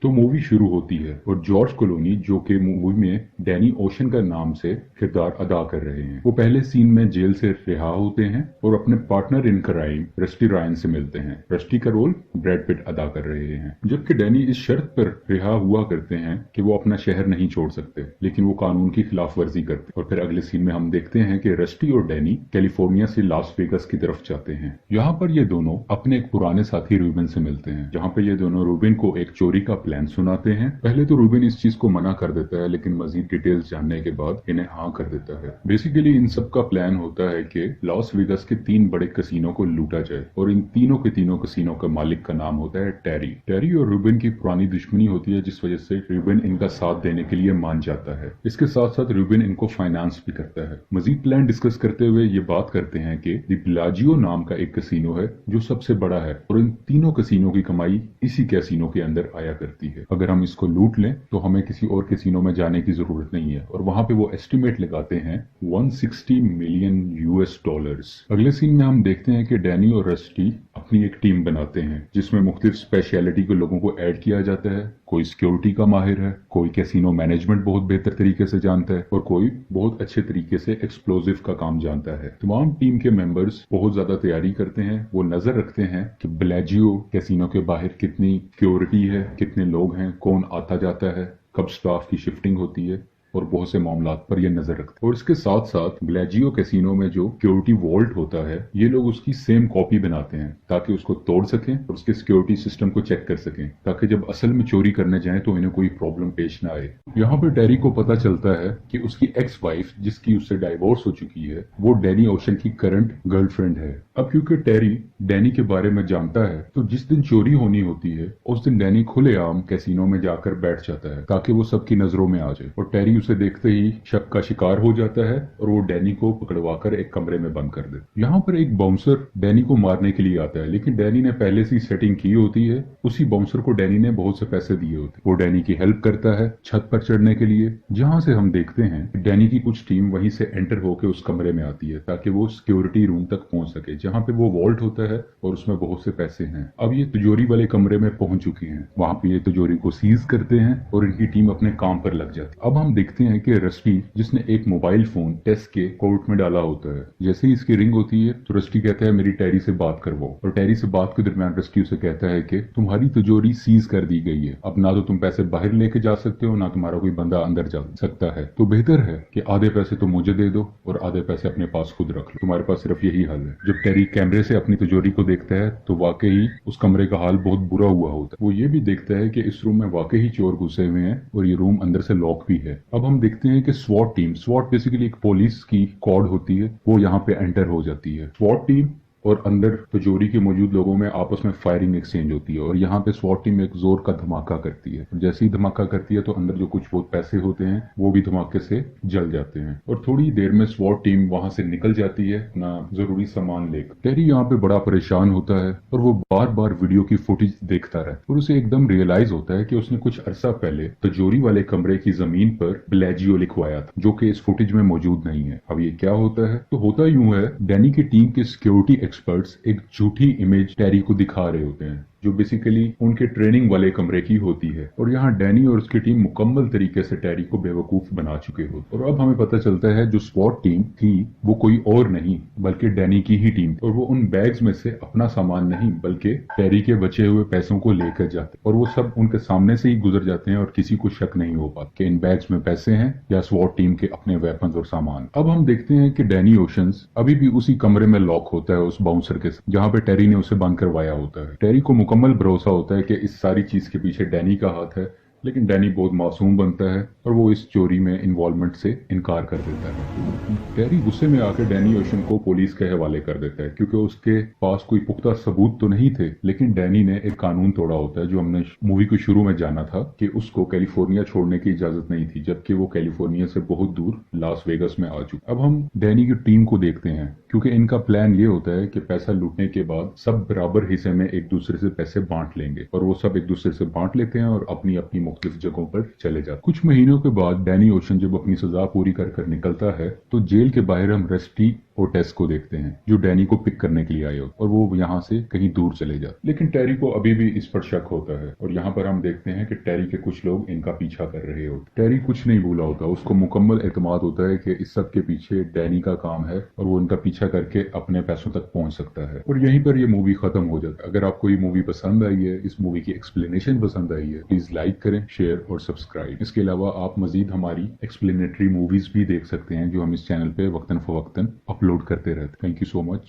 तो मूवी शुरू होती है और जॉर्ज क्लूनी, जो कि मूवी में डैनी ओशन का नाम से किरदार अदा कर रहे हैं, वो पहले सीन में जेल से रिहा होते हैं और अपने partner in crime rusty Ryan से मिलते हैं। रस्टी का रोल ब्रैड पिट अदा कर रहे हैं, जबकि डैनी इस शर्त पर रिहा हुआ करते हैं कि वो अपना शहर नहीं छोड़ सकते, लेकिन वो कानून की खिलाफ वर्जी करते। और फिर अगले सीन में हम देखते हैं कि रस्टी और डैनी कैलिफोर्निया से लास वेगस की तरफ जाते हैं। यहाँ पर ये दोनों अपने एक पुराने साथी रूबिन से मिलते हैं, जहाँ पे ये दोनों रूबिन को एक चोरी का प्लान सुनाते हैं। पहले तो रूबिन इस चीज को मना कर देता है, लेकिन मजीद डिटेल्स जानने के बाद इन्हें हाँ कर देता है। बेसिकली इन सब का प्लान होता है कि लॉस वेगस के 3 बड़े कसीनो को लूटा जाए, और इन तीनों के तीनों कसीनो का मालिक का नाम होता है टेरी। टेरी और रूबिन की पुरानी दुश्मनी होती है, जिस वजह से रूबिन इनका साथ देने के लिए मान जाता है। इसके साथ साथ रूबिन इनको फाइनेंस भी करता है। मजीद प्लान डिस्कस करते हुए ये बात करते हैं कि द बिलाजियो नाम का एक कसीनो है जो सबसे बड़ा है, और इन तीनों कसीनो की कमाई इसी कैसीनो के अंदर आया करती है। अगर हम इसको लूट लें तो हमें किसी और कैसीनो में जाने की जरूरत नहीं है, और वहां पे वो एस्टिमेट लगाते हैं 160 मिलियन यूएस डॉलर्स। अगले सीन में हम देखते हैं कि डैनी और रस्टी अपनी एक टीम बनाते हैं, जिसमें मुख्तलिफ स्पेशलिटी के लोगों को ऐड किया जाता है। कोई सिक्योरिटी का माहिर है, कोई कैसीनो मैनेजमेंट बहुत बेहतर तरीके से जानता है, और कोई बहुत अच्छे तरीके से एक्सप्लोजिव का काम जानता है। तमाम टीम के मेंबर्स बहुत ज्यादा तैयारी करते हैं। वो नजर रखते हैं कि बिलाजियो कैसीनो के बाहर कितनी सिक्योरिटी है, कितने लोग हैं, कौन आता जाता है, कब स्टाफ की शिफ्टिंग होती है, और बहुत से मामलात पर ये नजर रखते हैं। और इसके साथ साथ बिलाजियो कैसीनो में जो सिक्योरिटी वॉल्ट होता है, ये लोग उसकी सेम कॉपी बनाते हैं ताकि उसको तोड़ सकें और उसके सिक्योरिटी सिस्टम को चेक कर सकें, ताकि जब असल में चोरी करने जाएं तो इन्हें कोई प्रॉब्लम पेश ना आए। यहाँ पर टेरी को पता चलता है कि उसकी एक्स वाइफ, जिसकी उससे डाइवोर्स हो चुकी है, वो डैनी ओशन की करंट गर्लफ्रेंड है। अब क्योंकि टेरी डैनी के बारे में जानता है, तो जिस दिन चोरी होनी होती है उस दिन डैनी खुलेआम कैसीनो में जाकर बैठ जाता है ताकि वो सबकी नजरों में आ जाए। और टेरी उसे देखते ही शक का शिकार हो जाता है और वो डैनी को पकड़वाकर एक कमरे में बंद कर देता। यहाँ पर एक बाउंसर डैनी को मारने के लिए आता है, लेकिन डैनी ने पहले से सेटिंग की होती है। उसी बाउंसर को डैनी ने बहुत से पैसे दिए होते हैं। वो डैनी की हेल्प करता है छत पर चढ़ने के लिए, जहाँ से हम देखते हैं कि डैनी की कुछ टीम वहीं से एंटर होकर उस कमरे में आती है ताकि वो सिक्योरिटी रूम तक पहुंच सके, जहाँ पे वो वॉल्ट होता है और उसमें बहुत से पैसे हैं। अब ये तिजोरी वाले कमरे में पहुंच चुके हैं। वहां पे ये तिजोरी को सीज करते हैं और इनकी टीम अपने काम पर लग जाती है। अब हम देखते हैं कि रस्टी, जिसने एक मोबाइल फोन टेस के कोर्ट में डाला होता है, जैसे ही इसकी रिंग होती है तो रस्टी कहता है मेरी टेरी से बात करवाओ। और टेरी से बात के दरमियान रस्टी उसे कहता है कि तुम्हारी तिजोरी सीज कर दी गई है, अब ना तो तुम पैसे बाहर लेके जा सकते हो, ना तुम्हारा कोई बंदा अंदर जा सकता है, तो बेहतर है कि आधे पैसे तो मुझे दे दो और आधे पैसे अपने पास खुद रख लो। तुम्हारे पास सिर्फ यही हल है। जब टेरी कैमरे से अपनी तिजोरी को देखता है तो वाकई उस कमरे का हाल बहुत बुरा हुआ होता है। वो ये भी देखता है कि इस रूम में वाकई चोर घुसे हुए हैं और ये रूम अंदर से लॉक भी है। अब हम देखते हैं कि स्वॉट टीम, स्वॉट बेसिकली एक पुलिस की स्क्वाड होती है, वो यहाँ पे एंटर हो जाती है। स्वॉट टीम और अंदर तिजोरी के मौजूद लोगों में आपस में फायरिंग एक्सचेंज होती है, और यहाँ पे स्वॉट टीम एक जोर का धमाका करती है। और जैसे ही धमाका करती है तो अंदर जो कुछ बहुत पैसे होते हैं वो भी धमाके से जल जाते हैं, और थोड़ी देर में स्वॉट टीम वहां से निकल जाती है अपना जरूरी सामान लेकर। टेरी यहाँ पे बड़ा परेशान होता है और वो बार बार वीडियो की फुटेज देखता रहा, और उसे एकदम रियलाइज होता है कि उसने कुछ अरसा पहले तिजोरी वाले कमरे की जमीन पर बिलाजियो लिखवाया था, जो कि इस फुटेज में मौजूद नहीं है। अब ये क्या होता है? तो होता यूं है, डैनी की टीम के सिक्योरिटी एक्सपर्ट्स एक झूठी इमेज टेरी को दिखा रहे होते हैं, जो बेसिकली उनके ट्रेनिंग वाले कमरे की होती है, और यहाँ डैनी और उसकी टीम मुकम्मल तरीके से टेरी को बेवकूफ बना चुके होते। और अब हमें पता चलता है जो स्वॉट टीम थी वो कोई और नहीं बल्कि डैनी की ही टीम, और वो उन बैग्स में से अपना सामान नहीं बल्कि टेरी के बचे हुए पैसों को लेकर जाते, और वो सब उनके सामने से ही गुजर जाते हैं और किसी को शक नहीं हो पाता कि इन बैग्स में पैसे हैं या स्वॉट टीम के अपने वेपन्स और सामान। अब हम देखते हैं कि डैनी ओशंस अभी भी उसी कमरे में लॉक होता है उस बाउंसर के साथ, जहाँ पे टेरी ने उसे बंद करवाया होता है। टेरी को मुकम्मल भरोसा होता है कि इस सारी चीज के पीछे डैनी का हाथ है, लेकिन डैनी बहुत मासूम बनता है और वो इस चोरी में इन्वॉल्वमेंट से इनकार कर देता है। टेरी गुस्से में आकर डैनी ओशन को पुलिस के हवाले कर देता है, क्योंकि उसके पास कोई पुख्ता सबूत तो नहीं थे, लेकिन डैनी ने एक कानून तोड़ा होता है जो हमने मूवी के शुरू में जाना था कि उसको कैलिफोर्निया छोड़ने की इजाजत नहीं थी, जबकि वो कैलिफोर्निया से बहुत दूर लास वेगस में आ चुका। अब हम डैनी की टीम को देखते हैं, क्योंकि इनका प्लान ये होता है कि पैसा लूटने के बाद सब बराबर हिस्से में एक दूसरे से पैसे बांट लेंगे, और वो सब एक दूसरे से बांट लेते हैं और अपनी अपनी मुख्तलिफ जगहों पर चले जाते। कुछ महीनों के बाद डैनी ओशन जब अपनी सजा पूरी कर निकलता है तो जेल के बाहर हम रस्टी और टेस को देखते हैं जो डैनी को पिक करने के लिए आए होते और वो यहाँ से कहीं दूर चले जाते। लेकिन टेरी को अभी भी इस पर शक होता है और यहाँ पर हम देखते हैं कि टेरी के कुछ लोग इनका पीछा कर रहे होते। टेरी कुछ नहीं भूला होता, उसको मुकम्मल एतमाद होता है कि इस सब के पीछे डैनी का काम है और वो उनका पीछा करके अपने पैसों तक पहुंच सकता है। और यहीं पर ये मूवी खत्म हो जाता है। अगर आपको ये मूवी पसंद आई है, इस मूवी की एक्सप्लेनेशन पसंद आई है, प्लीज लाइक करें, शेयर और सब्सक्राइब। इसके अलावा आप मजीद हमारी एक्सप्लेनेटरी मूवीज भी देख सकते हैं जो हम इस चैनल पे वक्तन फवक्तन अपलोड करते रहते हैं। Thank you so much.